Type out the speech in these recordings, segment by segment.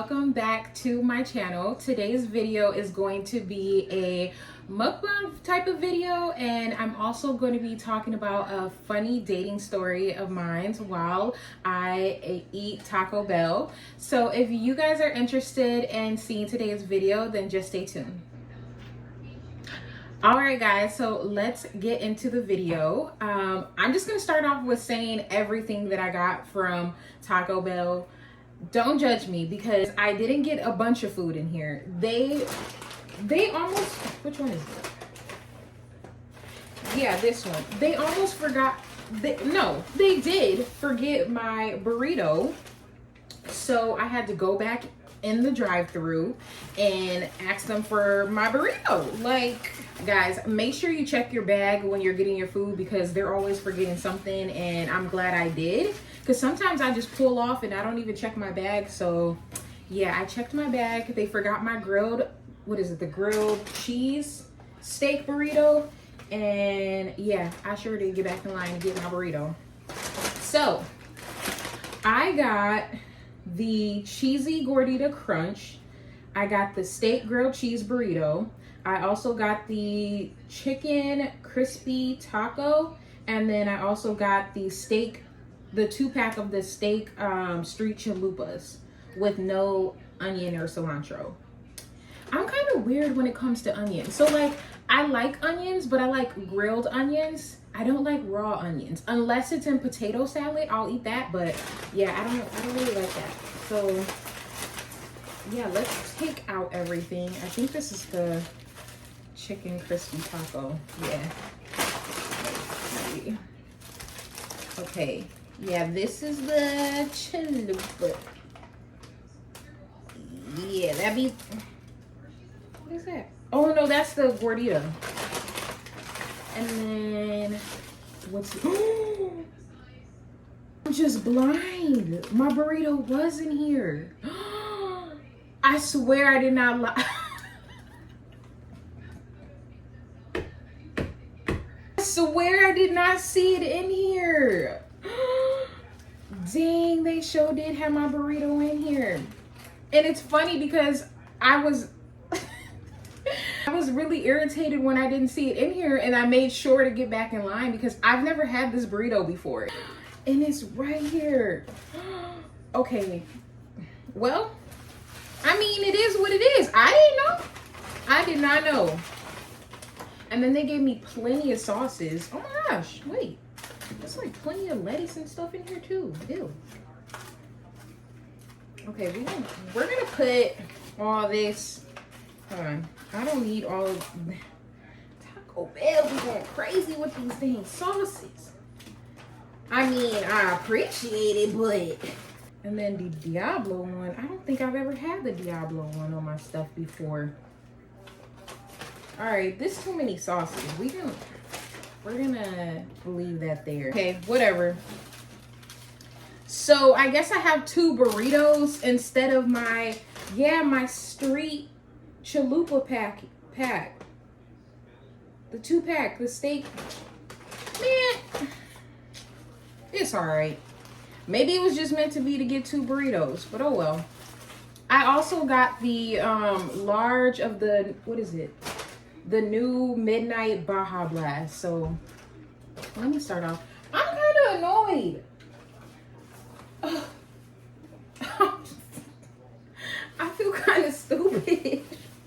welcome back to my channel. Today's video is going to be a mukbang type of video, and I'm also going to be talking about a funny dating story of mine while I eat Taco Bell. So if you guys are interested in seeing today's video, then just stay tuned. Alright guys, so let's get into the video. I'm just going to start off with saying everything that I got from Taco Bell. Don't judge me because I didn't get a bunch of food in here. They almost, which one is it? Yeah, this one. They almost forgot, they did forget my burrito. So I had to go back in the drive-thru and ask them for my burrito. Like, guys, make sure you check your bag when you're getting your food because they're always forgetting something, and I'm glad I did. Because sometimes I just pull off and I don't even check my bag. So yeah, I checked my bag. They forgot my grilled, what is it? The grilled cheese steak burrito. And yeah, I sure did get back in line to get my burrito. So I got the cheesy gordita crunch. I got the steak grilled cheese burrito. I also got the chicken crispy taco. And then I also got the steak, the 2-pack of the steak street chalupas with no onion or cilantro. I'm kind of weird when it comes to onions. So like, I like onions, but I like grilled onions. I don't like raw onions. Unless it's in potato salad, I'll eat that. But yeah, I don't really like that. So yeah, let's take out everything. I think this is the chicken crispy taco. Yeah. Okay. Yeah, this is the chalupa. Yeah, that'd be, what is that? Oh no, that's the gordita. And then what's I'm just blind. My burrito was in here. I swear I did not lie. I swear I did not see it in here. Dang, they sure did have my burrito in here. And it's funny because I was really irritated when I didn't see it in here, and I made sure to get back in line because I've never had this burrito before. And it's right here. Okay. Well, I mean, it is what it is. I didn't know. I did not know. And then they gave me plenty of sauces. Oh my gosh, wait. There's like plenty of lettuce and stuff in here too. Ew. Okay, we're gonna put all this. Hold on. I don't need all of Taco Bell be going crazy with these dang sauces. I mean, I appreciate it, but. And then the Diablo one. I don't think I've ever had the Diablo one on my stuff before. All right, this too many sauces. We're gonna leave that there. Okay, whatever. So I guess I have 2 burritos instead of my street chalupa pack. The 2-pack, the steak. Man, it's all right. Maybe it was just meant to be to get 2 burritos, but oh well. I also got the large of the, what is it? The new Midnight Baja Blast. So let me start off. I'm kind of annoyed. I feel kind of stupid.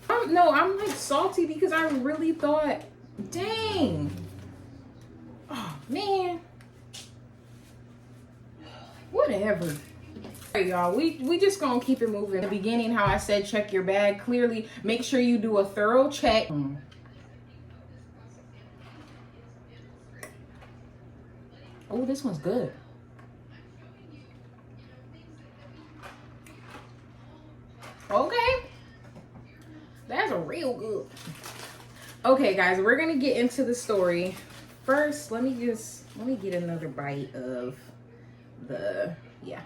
I'm like salty because I really thought, dang. Oh man. Whatever. Alright, y'all, we just gonna keep it moving. In the beginning, how I said check your bag. Clearly, make sure you do a thorough check. Oh, this one's good. Okay. That's a real good. Okay, guys, we're gonna get into the story. First, let me get another bite of the, yeah.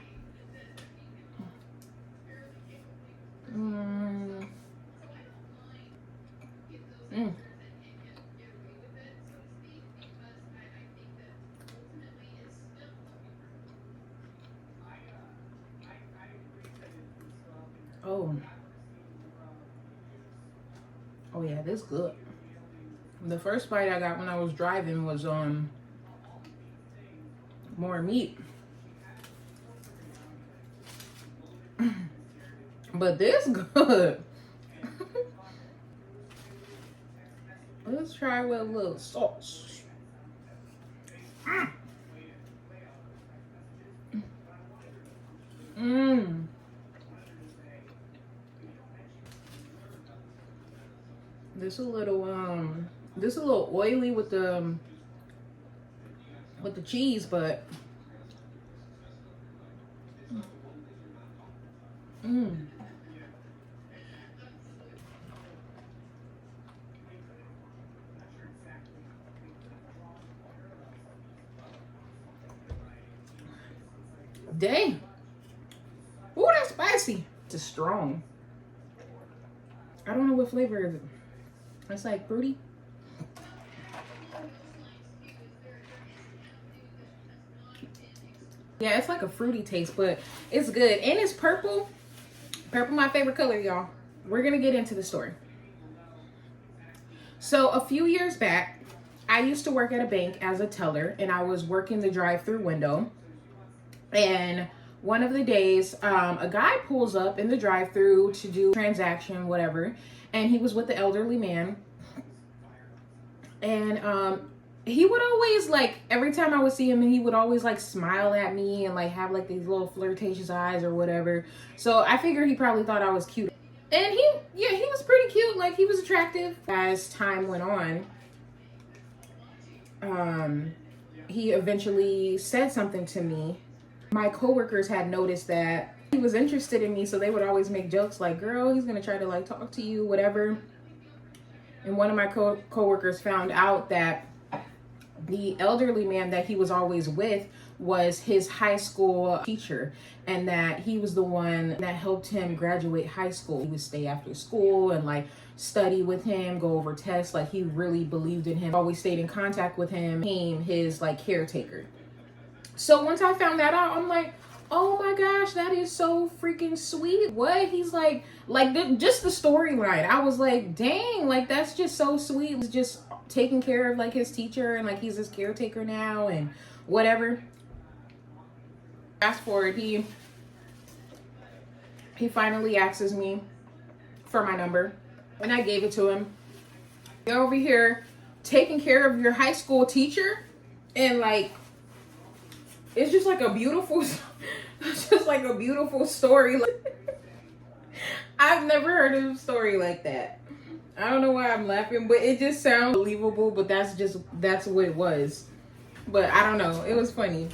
Oh. Oh yeah, this good. The first bite I got when I was driving was more meat. But this good. Let's try with a little sauce. Mmm. This a little oily with the cheese, but mmm. Dang. Ooh, that's spicy. It's strong. I don't know what flavor is it. It's like fruity. Yeah, it's like a fruity taste, but it's good. And it's purple. Purple, my favorite color, y'all. We're gonna get into the story. So a few years back, I used to work at a bank as a teller, and I was working the drive-through window. And one of the days, a guy pulls up in the drive-through to do a transaction, whatever, and he was with the elderly man. And he would always, like, every time I would see him, he would always like smile at me and like have like these little flirtatious eyes or whatever. So I figured he probably thought I was cute. And he was pretty cute. Like, he was attractive. As time went on, he eventually said something to me. My coworkers had noticed that he was interested in me, so they would always make jokes like, girl, he's gonna try to like talk to you, whatever. And one of my coworkers found out that the elderly man that he was always with was his high school teacher, and that he was the one that helped him graduate high school. He would stay after school and like study with him, go over tests. Like, he really believed in him, always stayed in contact with him, became his like caretaker. So once I found that out, I'm like, oh my gosh, that is so freaking sweet. What? He's like just the storyline. I was like, dang, like that's just so sweet. He's just taking care of like his teacher, and like he's his caretaker now and whatever. Fast forward, he finally asks me for my number, and I gave it to him. You're over here taking care of your high school teacher, and like it's just like a beautiful it's just like a beautiful story. I've never heard of a story like that. I don't know why I'm laughing, but it just sounds believable, but that's what it was. But I don't know, it was funny.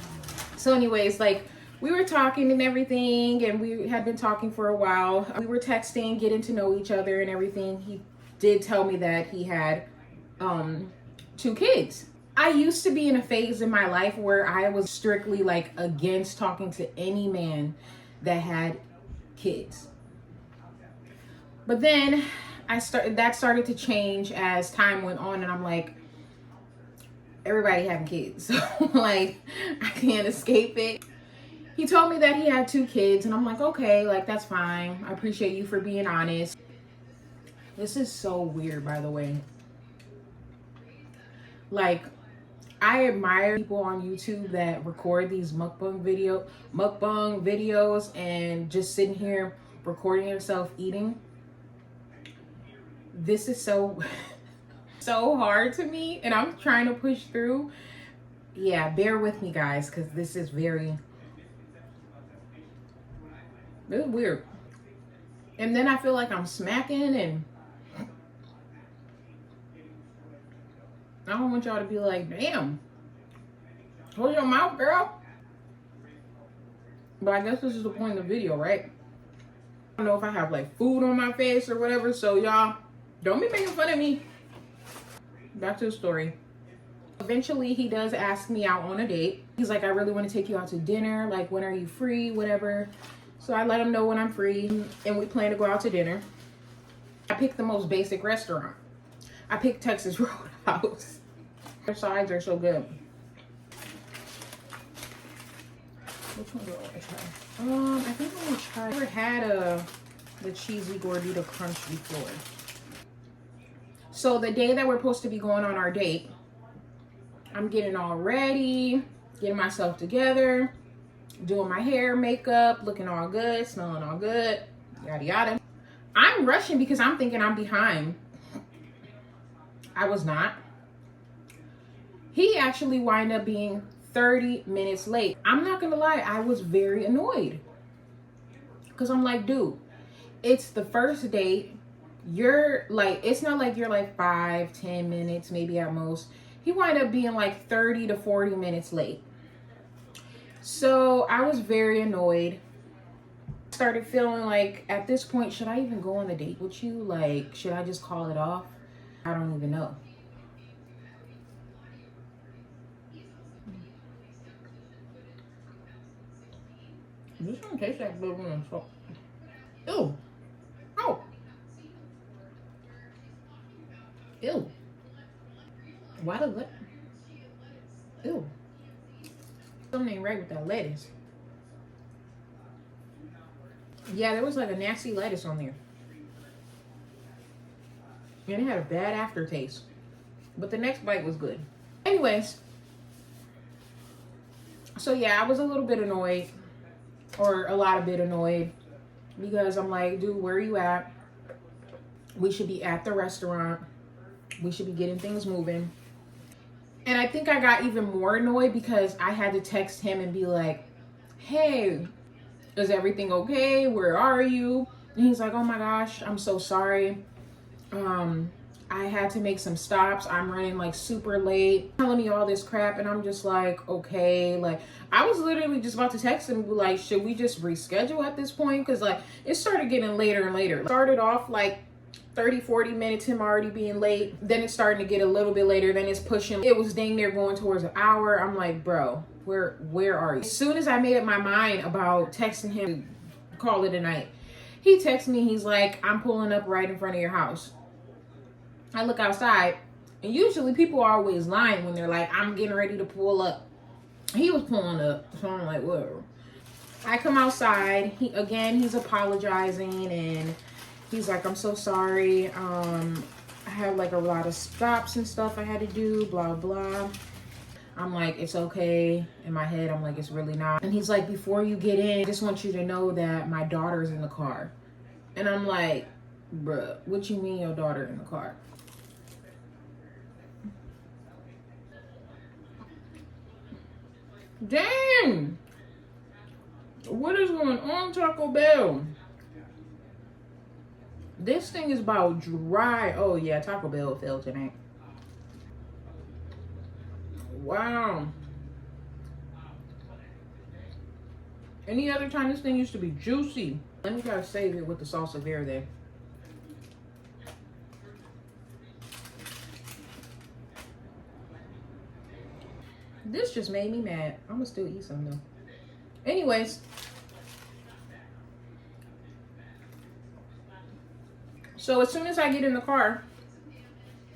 So anyways, like, we were talking and everything, and we had been talking for a while. We were texting, getting to know each other and everything. He did tell me that he had 2 kids. I used to be in a phase in my life where I was strictly like against talking to any man that had kids. But then that started to change as time went on, and I'm like, everybody having kids, so like I can't escape it. He told me that he had 2 kids, and I'm like, okay, like that's fine. I appreciate you for being honest. This is so weird, by the way. Like, I admire people on YouTube that record these mukbang videos and just sitting here recording yourself eating. This is so hard to me, and I'm trying to push through. Yeah, bear with me, guys, because this is weird. And then I feel like I'm smacking, and I don't want y'all to be like, damn, hold your mouth, girl. But I guess this is the point of the video, right? I don't know if I have like food on my face or whatever, so y'all don't be making fun of me. Back to the story. Eventually, he does ask me out on a date. He's like, I really want to take you out to dinner. Like, when are you free? Whatever. So I let him know when I'm free, and we plan to go out to dinner. I picked the most basic restaurant. I picked Texas Roadhouse. Their sides are so good. Which one do I want to try? I think I'm gonna try. I never had the cheesy gordita crunch before. So the day that we're supposed to be going on our date, I'm getting all ready, getting myself together, doing my hair, makeup, looking all good, smelling all good, yada yada. I'm rushing because I'm thinking I'm behind. I was not. He actually wound up being 30 minutes late. I'm not gonna lie, I was very annoyed. Because I'm like, dude, it's the first date. You're like, it's not like you're like 5-10 minutes, maybe at most. He wound up being like 30 to 40 minutes late. So I was very annoyed. Started feeling like, at this point, should I even go on the date with you? Like, should I just call it off? I don't even know. This one tastes like blue and salt. Ew. Oh. Ew. Why the what? Ew. Something ain't right with that lettuce. Yeah, there was like a nasty lettuce on there. And it had a bad aftertaste. But the next bite was good. Anyways. So yeah, I was a little bit annoyed. Or a lot of bit annoyed. Because I'm like, dude, where are you at? We should be at the restaurant. We should be getting things moving. And I think I got even more annoyed because I had to text him and be like, hey, is everything okay? Where are you? And he's like, oh my gosh, I'm so sorry. I had to make some stops. I'm running like super late. Telling me all this crap. And I'm just like, okay. Like, I was literally just about to text him and be like, should we just reschedule at this point? Because like, it started getting later and later. Started off like 30-40 minutes, him already being late. Then it's starting to get a little bit later. Then it's pushing. It was dang near going towards an hour. I'm like, bro, where are you? As soon as I made up my mind about texting him, call it a night, he texts me. He's like, I'm pulling up right in front of your house. I look outside, and usually people are always lying when they're like, I'm getting ready to pull up. He was pulling up, so I'm like, whatever. I come outside. He's apologizing, and he's like, I'm so sorry. I had like a lot of stops and stuff I had to do, blah, blah. I'm like, it's okay. In my head, I'm like, it's really not. And he's like, before you get in, I just want you to know that my daughter's in the car. And I'm like, bruh, what you mean your daughter in the car? Dang! What is going on, Taco Bell? This thing is about dry. Oh yeah, Taco Bell failed tonight. Wow. Any other time this thing used to be juicy. Let me try to save it with the salsa verde. This just made me mad. I'm gonna still eat some though. Anyways. So as soon as I get in the car,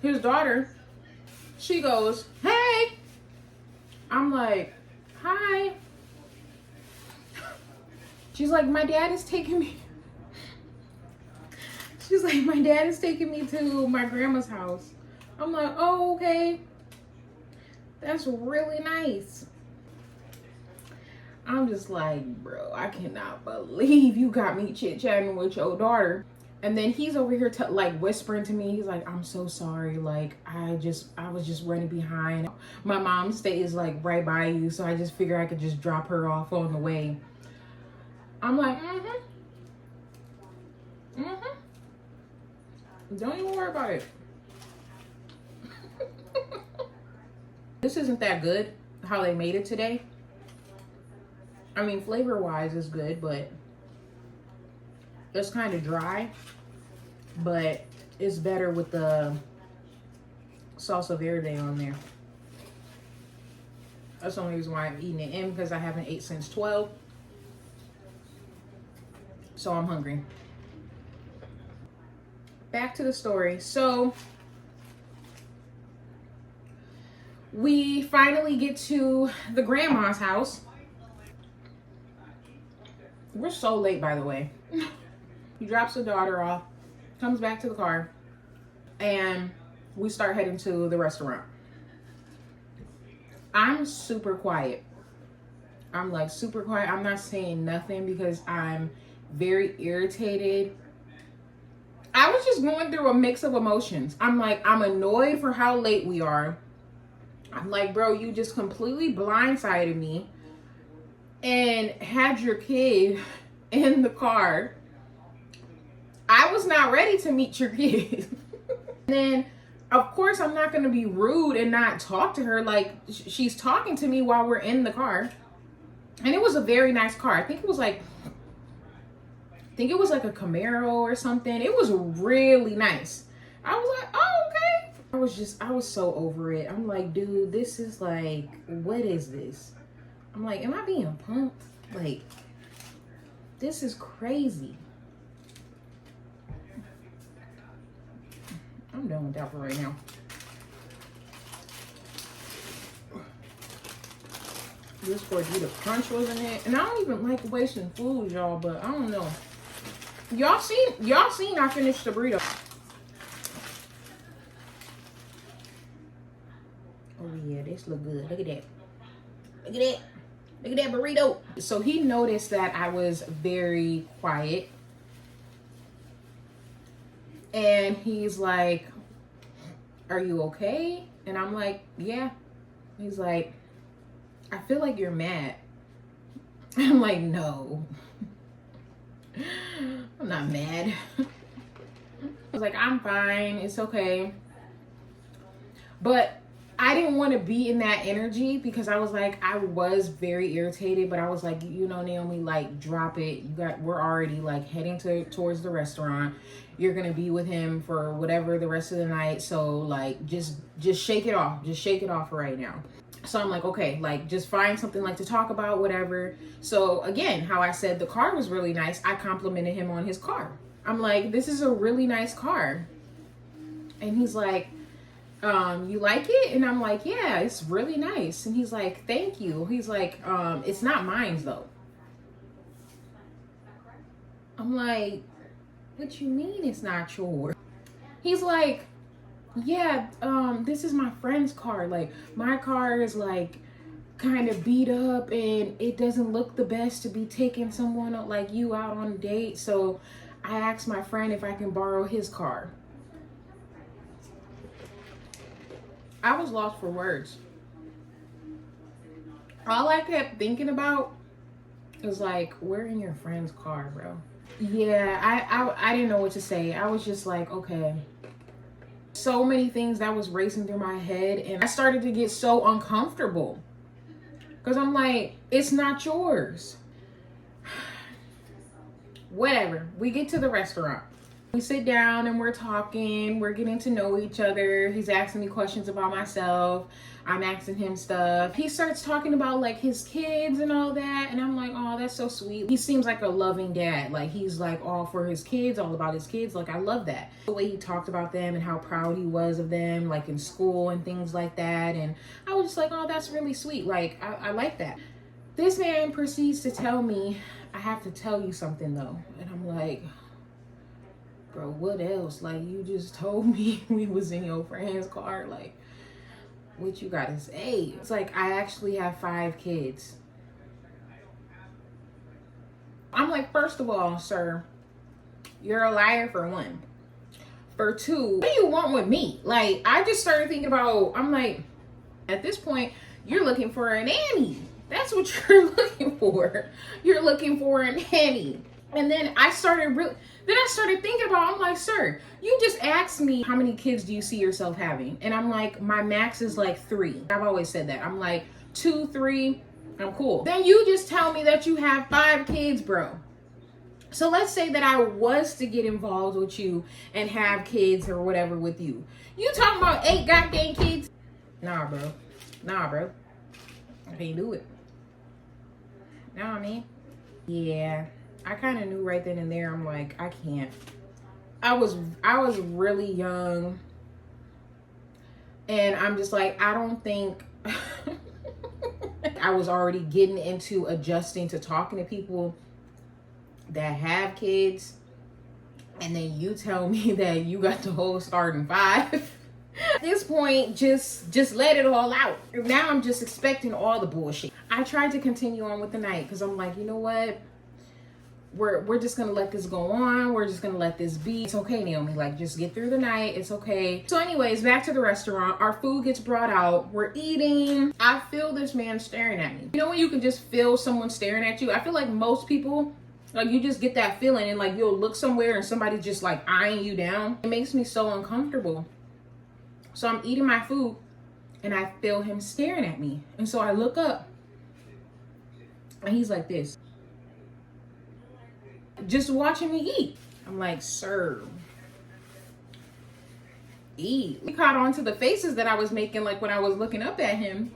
his daughter, she goes, hey. I'm like, hi. She's like, my dad is taking me. She's like, my dad is taking me to my grandma's house. I'm like, oh, okay. That's really nice. I'm just like, bro, I cannot believe you got me chit-chatting with your daughter. And then he's over here like whispering to me. He's like, I'm so sorry. Like, I was just running behind. My mom stays like right by you. So I just figured I could just drop her off on the way. I'm like, don't even worry about it. This isn't that good, how they made it today. I mean, flavor-wise, it's good, but it's kind of dry. But it's better with the salsa verde on there. That's the only reason why I'm eating it. And because I haven't ate since 12. So I'm hungry. Back to the story. So we finally get to the grandma's house. We're so late, by the way. He drops the daughter off, comes back to the car, and we start heading to the restaurant. I'm super quiet. I'm like super quiet. I'm not saying nothing because I'm very irritated. I was just going through a mix of emotions. I'm like, I'm annoyed for how late we are. I'm like, bro, you just completely blindsided me and had your kid in the car. I was not ready to meet your kid. And then, of course, I'm not going to be rude and not talk to her. Like, she's talking to me while we're in the car. And it was a very nice car. I think it was like a Camaro or something. It was really nice. I was like, oh, okay. I was so over it. I'm like, dude, this is like, what is this? I'm like, am I being punked? Like, this is crazy. I'm done with that for right now. This gordita crunch wasn't it, and I don't even like wasting food, y'all. But I don't know. Y'all seen I finished the burrito. Oh yeah, this look good. Look at that. Look at that. Look at that burrito. So he noticed that I was very quiet. And he's like, are you okay? And I'm like, yeah. He's like, I feel like you're mad. I'm like, no. I'm not mad. I was like, I'm fine. It's okay. But I didn't want to be in that energy because I was like, I was very irritated, but I was like, you know, Naomi, like, drop it. We're already like heading towards the restaurant. You're gonna be with him for whatever the rest of the night. So like, just shake it off. Just shake it off right now. So I'm like, okay, like just find something like to talk about, whatever. So again, how I said the car was really nice. I complimented him on his car. I'm like, this is a really nice car. And he's like, you like it? And I'm like, yeah, it's really nice. And he's like, thank you. He's like, it's not mine though. I'm like, what you mean it's not yours? He's like, yeah, this is my friend's car. Like, my car is like kind of beat up and it doesn't look the best to be taking someone like you out on a date. So I asked my friend if I can borrow his car. I was lost for words. All I kept thinking about was like, we're in your friend's car, bro. Yeah, I didn't know what to say. I was just like, okay. So many things that was racing through my head, and I started to get so uncomfortable. Because I'm like, it's not yours. Whatever. We get to the restaurant. We sit down and we're talking. We're getting to know each other. He's asking me questions about myself. I'm asking him stuff. He starts talking about like his kids and all that. And I'm like, oh, that's so sweet. He seems like a loving dad. Like he's like all for his kids, all about his kids. Like I love that. The way he talked about them and how proud he was of them, like in school and things like that. And I was just like, oh, that's really sweet. Like I like that. This man proceeds to tell me, I have to tell you something though. And I'm like, bro, what else? Like, you just told me we was in your friend's car. Like, what you gotta say? It's like, I actually have 5 kids. I'm like, first of all, sir, you're a liar for 1. For 2, what do you want with me? Like, I just started thinking about, I'm like, at this point, you're looking for a nanny. That's what you're looking for. You're looking for a nanny. And then I started thinking about, I'm like, sir, you just asked me how many kids do you see yourself having? And I'm like, my max is like 3. I've always said that. I'm like 2, 3, I'm cool. Then you just tell me that you have 5 kids, bro. So let's say that I was to get involved with you and have kids or whatever with you. You talking about 8 goddamn kids? Nah, bro. I can't do it. Know what I mean? Yeah. I kind of knew right then and there. I'm like, I can't. I was really young. And I'm just like, I don't think I was already getting into adjusting to talking to people that have kids. And then you tell me that you got the whole starting 5. At this point, just let it all out. Now I'm just expecting all the bullshit. I tried to continue on with the night because I'm like, you know what? We're just gonna let this go on. We're just gonna let this be. It's okay, Naomi. Like, just get through the night. It's okay. So anyways, back to the restaurant. Our food gets brought out. We're eating. I feel this man staring at me. You know when you can just feel someone staring at you? I feel like most people, like, you just get that feeling and like you'll look somewhere and somebody's just like eyeing you down. It makes me so uncomfortable. So I'm eating my food and I feel him staring at me. And so I look up and he's like this, just watching me eat. I'm like, sir, eat. He caught on to the faces that I was making, like when I was looking up at him,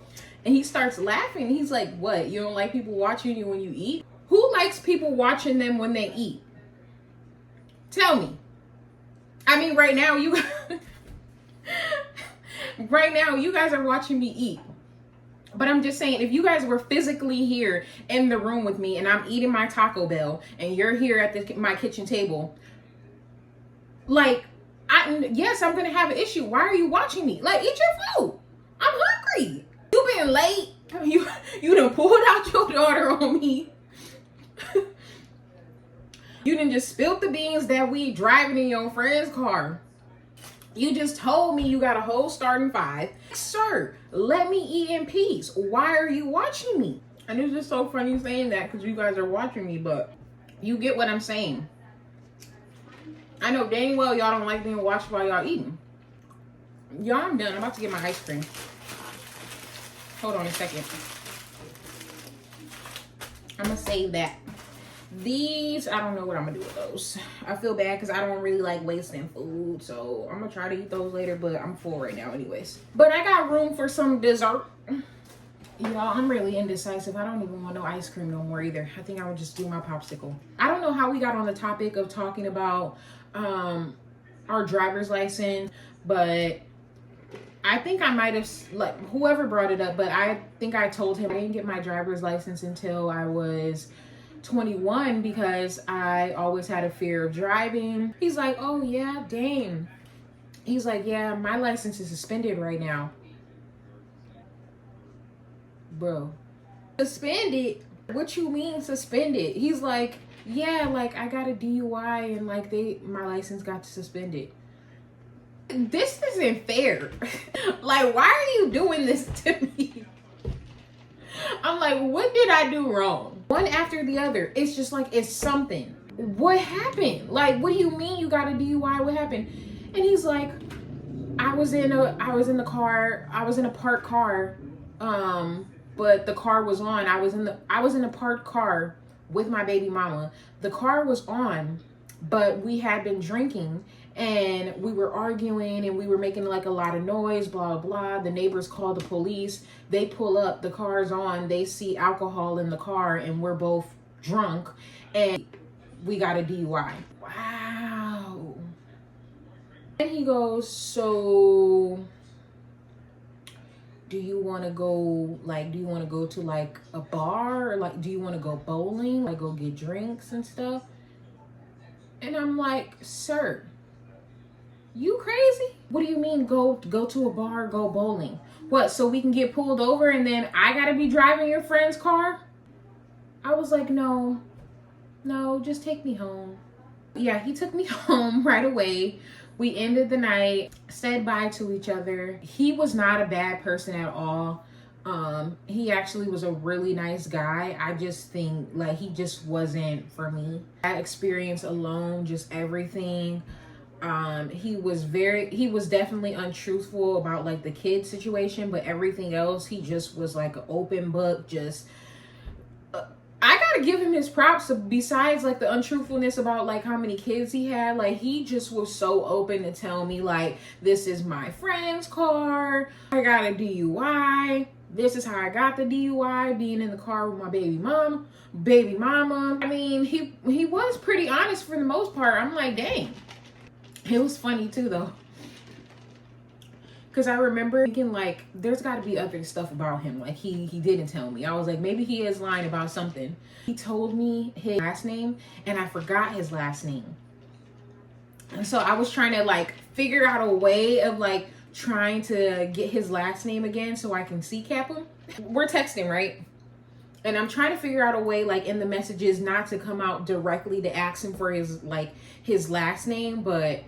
and he starts laughing. He's like, what? You don't like people watching you when you eat? Who likes people watching them when they eat? Tell me. I mean, right now you guys are watching me eat. But I'm just saying, if you guys were physically here in the room with me and I'm eating my Taco Bell and you're here at my kitchen table, like, yes, I'm going to have an issue. Why are you watching me? Like, eat your food. I'm hungry. You been late. You done pulled out your daughter on me. You done just spilled the beans that we driving in your friend's car. You just told me you got a whole starting 5. Sir, let me eat in peace. Why are you watching me? And it's just so funny saying that because you guys are watching me, but you get what I'm saying. I know dang well y'all don't like being watched while y'all eating. Y'all, I'm done. I'm about to get my ice cream. Hold on a second. I'm going to save that. These, I don't know what I'm gonna do with those. I feel bad because I don't really like wasting food, so I'm gonna try to eat those later, but I'm full right now anyways. But I got room for some dessert. Y'all, I'm really indecisive. I don't even want no ice cream no more either. I think I would just do my popsicle. I don't know how we got on the topic of talking about our driver's license, but I think I might have, like, whoever brought it up, but I think I told him I didn't get my driver's license until I was 21 because I always had a fear of driving. He's like, oh yeah, dang. He's like, yeah, my license is suspended right now. Bro, suspended? What you mean suspended? He's like, yeah, like I got a DUI and like my license got suspended. This isn't fair. Like, why are you doing this to me? I'm like, what did I do wrong? One after the other. It's just like, it's something. What happened? Like, what do you mean you got a DUI? What happened? And he's like, I was in a parked car, but the car was on. I was in a parked car with my baby mama. The car was on, but we had been drinking and we were arguing and we were making like a lot of noise, blah, blah. The neighbors called the police. They pull up, the car's on, they see alcohol in the car and we're both drunk and we got a DUI. Wow. And he goes, so do you want to go to like a bar, or like do you want to go bowling, like go get drinks and stuff? And I'm like, sir, you crazy? What do you mean go to a bar, go bowling? What, so we can get pulled over and then I gotta be driving your friend's car? I was like, no, just take me home. Yeah, he took me home right away. We ended the night, said bye to each other. He was not a bad person at all. He actually was a really nice guy. I just think like he just wasn't for me. That experience alone, just everything. He was definitely untruthful about like the kid situation, but everything else, he just was like an open book. Just, I gotta give him his props. Besides like the untruthfulness about like how many kids he had, like he just was so open to tell me like, this is my friend's car. I got a DUI. This is how I got the DUI, being in the car with my baby mama. I mean, he was pretty honest for the most part. I'm like, dang. It was funny too though, because I remember thinking like there's got to be other stuff about him like he didn't tell me. I was like, maybe he is lying about something. He told me his last name and I forgot his last name. And so I was trying to like figure out a way of like trying to get his last name again so I can CCAP him. We're texting, right? And I'm trying to figure out a way, like in the messages, not to come out directly to ask him for his last name, but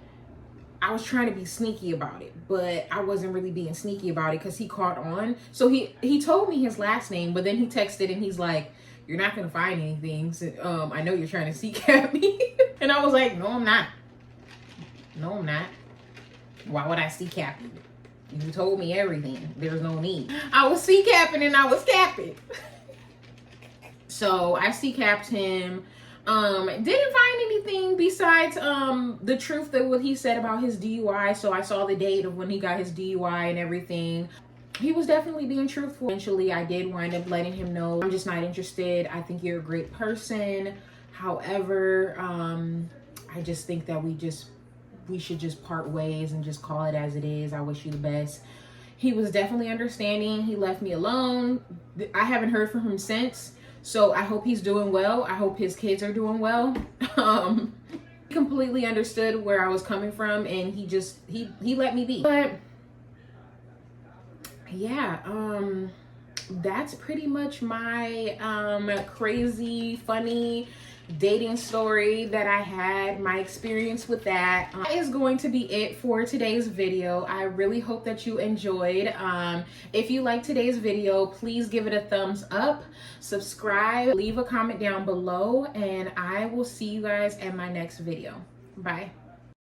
I was trying to be sneaky about it. But I wasn't really being sneaky about it because he caught on. So he told me his last name, but then he texted and he's like, "You're not gonna find anything. So, I know you're trying to CCAP me." And I was like, "No, I'm not. No, I'm not. Why would I CCAP you? You told me everything. There's no need." I was CCAPing and I was capping. So I CCAP'd him. Didn't find anything besides the truth that what he said about his DUI. So I saw the date of when he got his DUI and everything. He was definitely being truthful. Eventually I did wind up letting him know, "I'm just not interested. I think you're a great person. However, I just think that we should just part ways and just call it as it is. I wish you the best." He was definitely understanding. He left me alone. I haven't heard from him since. So I hope he's doing well. I hope his kids are doing well. He completely understood where I was coming from, and he let me be. But yeah, that's pretty much my crazy, funny dating story that I had, my experience with that. That is going to be it for today's video. I really hope that you enjoyed. If you like today's video, please give it a thumbs up, subscribe, leave a comment down below, and I will see you guys in my next video. Bye.